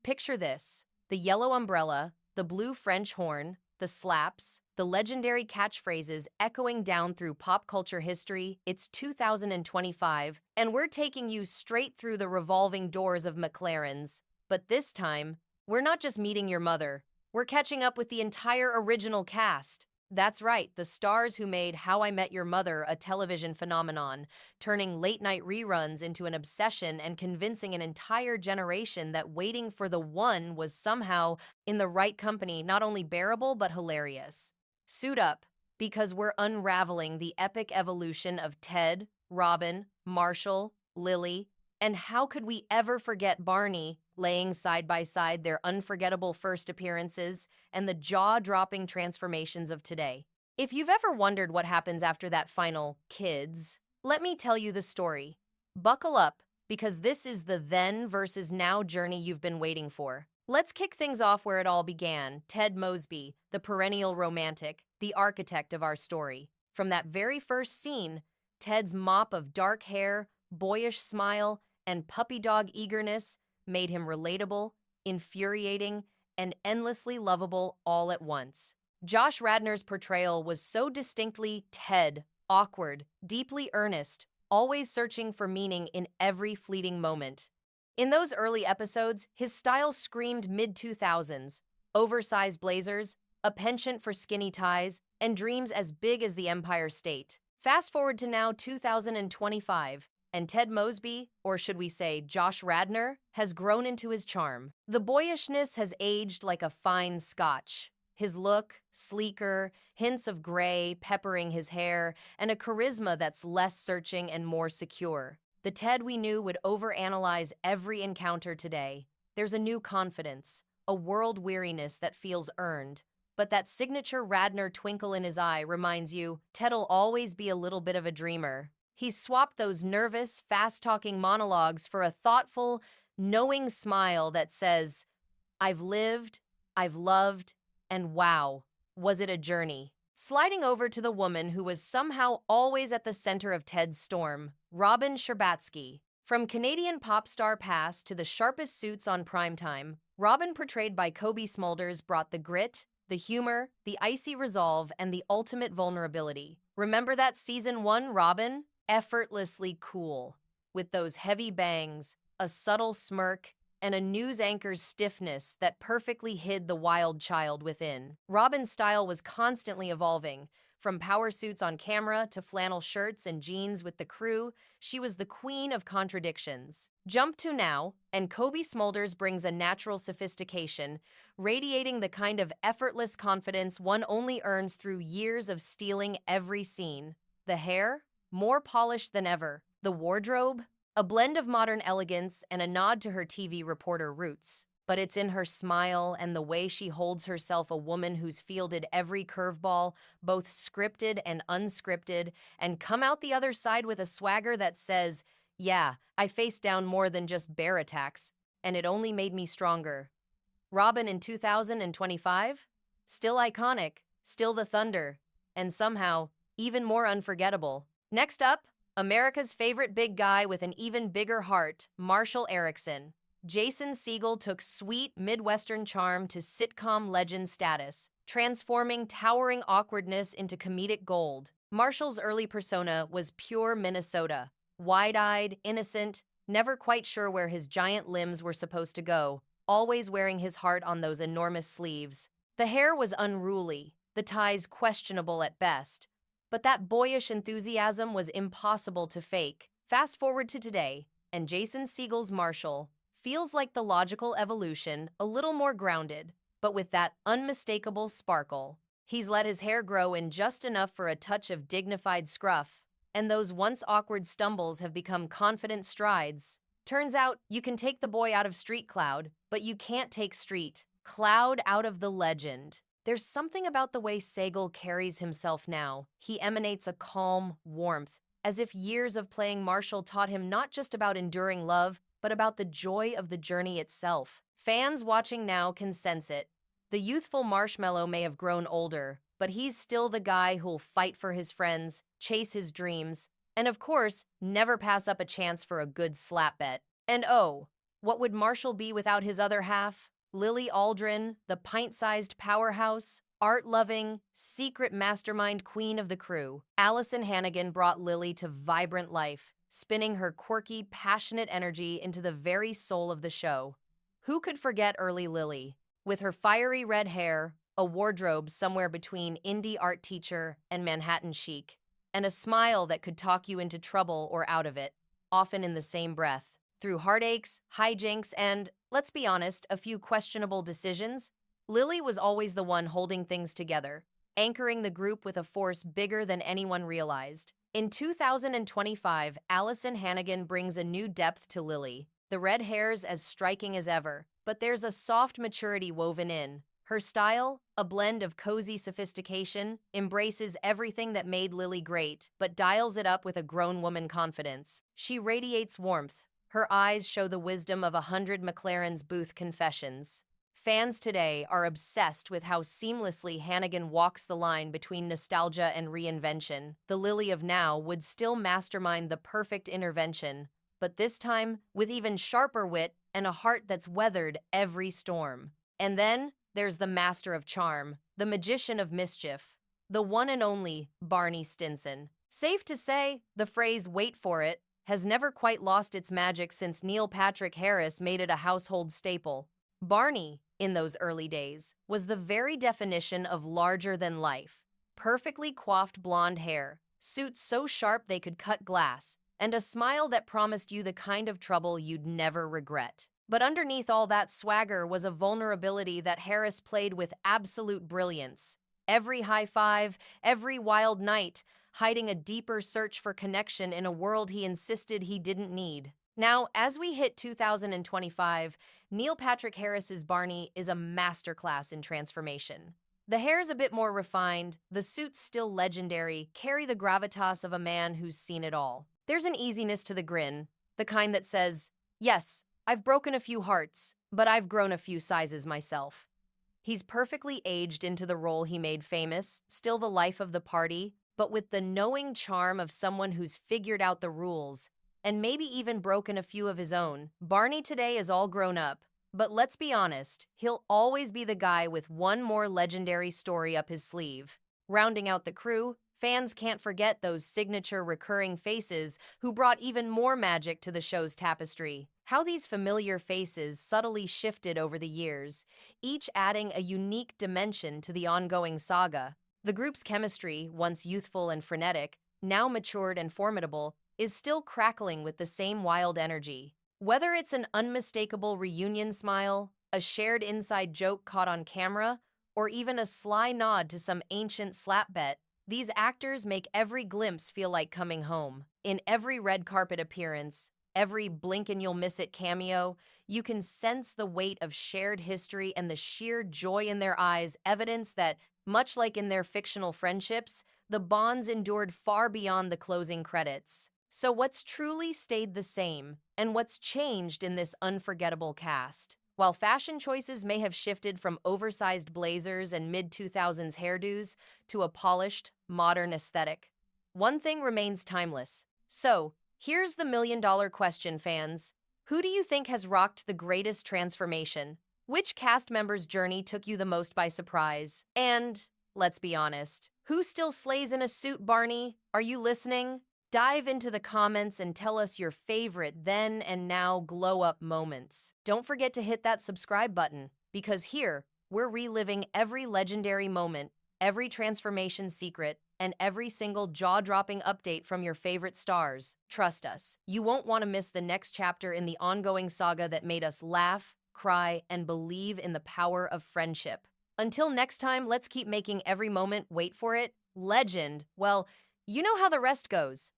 Picture this: the yellow umbrella, the blue French horn, the slaps, the legendary catchphrases echoing down through pop culture history. It's 2025, and we're taking you straight through the revolving doors of McLaren's. But this time, we're not just meeting your mother, we're catching up with the entire original cast. That's right, the stars who made How I Met Your Mother a television phenomenon, turning late-night reruns into an obsession and convincing an entire generation that waiting for the one was somehow, in the right company, not only bearable but hilarious. Suit up, because we're unraveling the epic evolution of Ted, Robin, Marshall, Lily, and how could we ever forget Barney, laying side by side their unforgettable first appearances and the jaw-dropping transformations of today. If you've ever wondered what happens after that final kids, let me tell you the story. Buckle up, because this is the then versus now journey you've been waiting for. Let's kick things off where it all began. Ted Mosby, the perennial romantic, the architect of our story. From that very first scene, Ted's mop of dark hair, boyish smile, and puppy dog eagerness made him relatable, infuriating, and endlessly lovable all at once. Josh Radnor's portrayal was so distinctly Ted, awkward, deeply earnest, always searching for meaning in every fleeting moment. In those early episodes, his style screamed mid-2000s, oversized blazers, a penchant for skinny ties, and dreams as big as the Empire State. Fast forward to now 2025, and Ted Mosby, or should we say Josh Radnor, has grown into his charm. The boyishness has aged like a fine scotch. His look, sleeker, hints of gray peppering his hair, and a charisma that's less searching and more secure. The Ted we knew would overanalyze every encounter today. There's a new confidence, a world weariness that feels earned. But that signature Radnor twinkle in his eye reminds you, Ted'll always be a little bit of a dreamer. He's swapped those nervous, fast-talking monologues for a thoughtful, knowing smile that says, I've lived, I've loved, and wow, was it a journey. Sliding over to the woman who was somehow always at the center of Ted's storm, Robin Scherbatsky. From Canadian pop star past to the sharpest suits on primetime, Robin, portrayed by Cobie Smulders, brought the grit, the humor, the icy resolve, and the ultimate vulnerability. Remember that season 1 Robin? Effortlessly cool, with those heavy bangs, a subtle smirk, and a news anchor's stiffness that perfectly hid the wild child within. Robin's style was constantly evolving. From power suits on camera to flannel shirts and jeans with the crew, she was the queen of contradictions. Jump to now, and Cobie Smulders brings a natural sophistication, radiating the kind of effortless confidence one only earns through years of stealing every scene. The hair? More polished than ever. The wardrobe? A blend of modern elegance and a nod to her TV reporter roots. But it's in her smile and the way she holds herself, a woman who's fielded every curveball, both scripted and unscripted, and come out the other side with a swagger that says, yeah, I faced down more than just bear attacks, and it only made me stronger. Robin in 2025? Still iconic, still the thunder, and somehow even more unforgettable. Next up, America's favorite big guy with an even bigger heart, Marshall Eriksen. Jason Segel took sweet Midwestern charm to sitcom legend status, transforming towering awkwardness into comedic gold. Marshall's early persona was pure Minnesota, wide-eyed, innocent, never quite sure where his giant limbs were supposed to go, always wearing his heart on those enormous sleeves. The hair was unruly, the ties questionable at best, but that boyish enthusiasm was impossible to fake. Fast forward to today, and Jason Segel's Marshall feels like the logical evolution, a little more grounded, but with that unmistakable sparkle. He's let his hair grow in just enough for a touch of dignified scruff, and those once awkward stumbles have become confident strides. Turns out, you can take the boy out of Street Cloud, but you can't take Street Cloud out of the legend. There's something about the way Segel carries himself now. He emanates a calm warmth, as if years of playing Marshall taught him not just about enduring love, but about the joy of the journey itself. Fans watching now can sense it. The youthful marshmallow may have grown older, but he's still the guy who'll fight for his friends, chase his dreams, and of course, never pass up a chance for a good slap bet. And oh, What would Marshall be without his other half? Lily Aldrin, the pint-sized powerhouse, art-loving, secret mastermind queen of the crew. Alyson Hannigan brought Lily to vibrant life, spinning her quirky, passionate energy into the very soul of the show. Who could forget early Lily? With her fiery red hair, a wardrobe somewhere between indie art teacher and Manhattan chic, and a smile that could talk you into trouble or out of it, often in the same breath. Through heartaches, hijinks, and, let's be honest, a few questionable decisions, Lily was always the one holding things together, anchoring the group with a force bigger than anyone realized. In 2025, Alyson Hannigan brings a new depth to Lily. The red hair's as striking as ever, but there's a soft maturity woven in. Her style, a blend of cozy sophistication, embraces everything that made Lily great, but dials it up with a grown woman confidence. She radiates warmth. Her eyes show the wisdom of 100 McLaren's Booth Confessions. Fans today are obsessed with how seamlessly Hannigan walks the line between nostalgia and reinvention. The Lily of now would still mastermind the perfect intervention, but this time with even sharper wit and a heart that's weathered every storm. And then there's the master of charm, the magician of mischief, the one and only Barney Stinson. Safe to say, the phrase "wait for it" has never quite lost its magic since Neil Patrick Harris made it a household staple. Barney, in those early days, was the very definition of larger than life. Perfectly coiffed blonde hair, suits so sharp they could cut glass, and a smile that promised you the kind of trouble you'd never regret. But underneath all that swagger was a vulnerability that Harris played with absolute brilliance. Every high five, every wild night, hiding a deeper search for connection in a world he insisted he didn't need. Now, as we hit 2025, Neil Patrick Harris's Barney is a masterclass in transformation. The hair's a bit more refined, the suit's still legendary, carry the gravitas of a man who's seen it all. There's an easiness to the grin, the kind that says, "Yes, I've broken a few hearts, but I've grown a few sizes myself." He's perfectly aged into the role he made famous, still the life of the party, but with the knowing charm of someone who's figured out the rules, and maybe even broken a few of his own. Barney today is all grown up, but let's be honest, he'll always be the guy with one more legendary story up his sleeve. Rounding out the crew, fans can't forget those signature recurring faces who brought even more magic to the show's tapestry. How these familiar faces subtly shifted over the years, each adding a unique dimension to the ongoing saga. The group's chemistry, once youthful and frenetic, now matured and formidable, is still crackling with the same wild energy. Whether it's an unmistakable reunion smile, a shared inside joke caught on camera, or even a sly nod to some ancient slap bet, these actors make every glimpse feel like coming home. In every red carpet appearance, every blink and you'll miss it cameo, you can sense the weight of shared history and the sheer joy in their eyes, evidence that, much like in their fictional friendships, the bonds endured far beyond the closing credits. So what's truly stayed the same, and what's changed in this unforgettable cast? While fashion choices may have shifted from oversized blazers and mid-2000s hairdos to a polished, modern aesthetic, one thing remains timeless. So, here's the million-dollar question, fans. Who do you think has rocked the greatest transformation? Which cast member's journey took you the most by surprise? And, let's be honest, who still slays in a suit, Barney? Are you listening? Dive into the comments and tell us your favorite then and now glow-up moments. Don't forget to hit that subscribe button, because here, we're reliving every legendary moment, every transformation secret, and every single jaw-dropping update from your favorite stars. Trust us, you won't want to miss the next chapter in the ongoing saga that made us laugh, cry, and believe in the power of friendship. Until next time, let's keep making every moment, wait for it, legend. Well, you know how the rest goes.